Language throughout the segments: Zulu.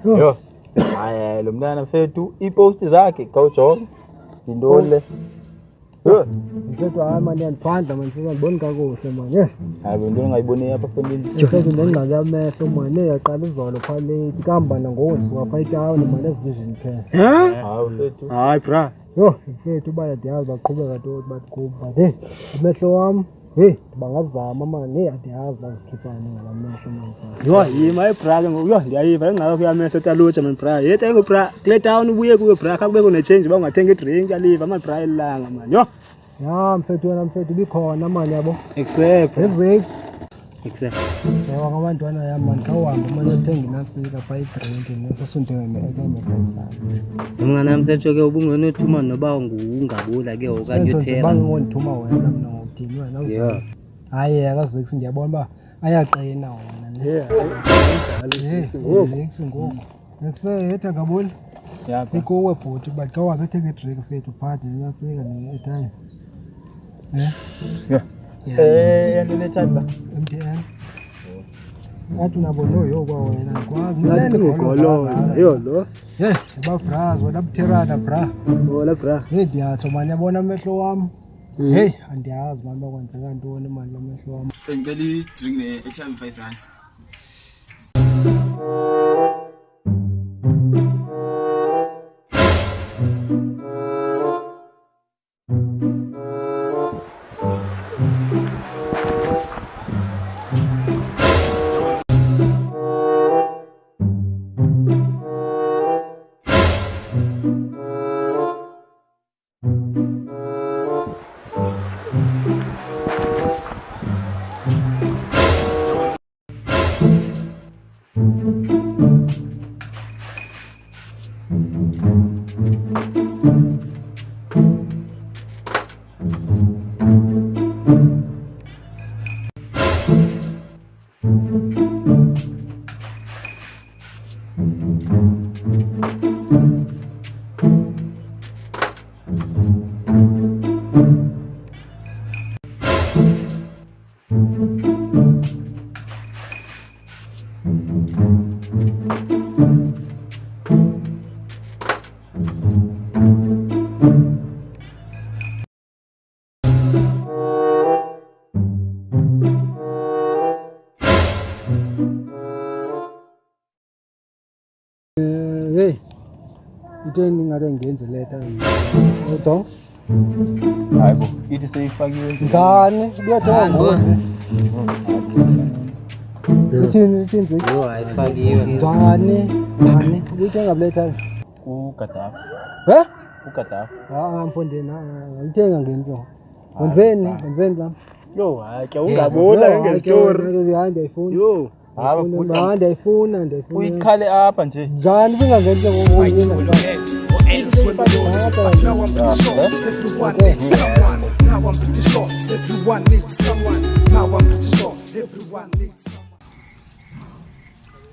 Yo. Hayi lo mntana mfethu ipost zakhe kawujonga. Indole. Mfethu hayi manje ngiyandiphandla manje ngiboni kakuhle manje. Hayi bento ngayiboni apha fonini. Mfethu ndingqaka amehlo manje yaqala izolo phale ikamba nangoku wapha itown manje evision care. Hayi mfethu. Hayi bra. Yo mfethu uba ndiyazi baqhubeka nto bathikuba. Hey amehlo wami. Hey bangazama manje ndiyazi bazikhiphana ngamehlo manje. Yo yima ebra ke ngoku yo ndiyayiva engaka kuyamehlo talutsha man bra. Yetha ke bra kule town ubuye kuyo bra akubeko ne change ba ungathenga idrink aliva ama bra elanga man. Yo ya mfethu wena mfethu bikhona manje yabo. Except Ewa ngabantwana yami manje khawuhambe manje uthenga inasika pha idrink nesasonto Mngana msetho ke ubungenothuma noba ungabula ke okanye uthela. Bangondithuma wena mina ngokuthini wena uzama. Hayi akazeksi ndiyabona ba ayaqina wena. Ngoku. Ngisayetha ngabona. Ya. Ikuwe bhuti but khawuhambe uthenga idrink mfethu phathi inasika ne-time. Yanethatha. MTN. Athi nabo loyo kwa wena kwazi Nathi ngogoloza yo lo. Ba bras wena butherana bra. Hola bra. Ndiyatsho manje yabona amehlo wami. Hey andiyazi manje bakwenzeka ntoni manje amehlo wami. Ngicela i-drink ne-airtime 5 rand. Hey. Itheni ngake ngenze leta yini? Udo? Hayibo, ithi seyifakiwe. Ngane, kuyadonga. Ithini? Yo ayifakiwe. Ngane, uyithenga leta. Ugaddafi. Ugaddafi. Mfondeni, ngithenga ngento. Wenzeni la? Yo hayi ke ungabona ngestory. Hayi ndiyayifuna. Yo ndiyayifuna. Uyikhale apha nje. Njani bingangento ngokunyina.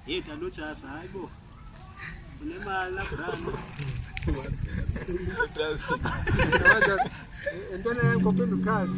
Yetha lojaza hayibo. Unemali la brand. Entwana yakho phendukhali.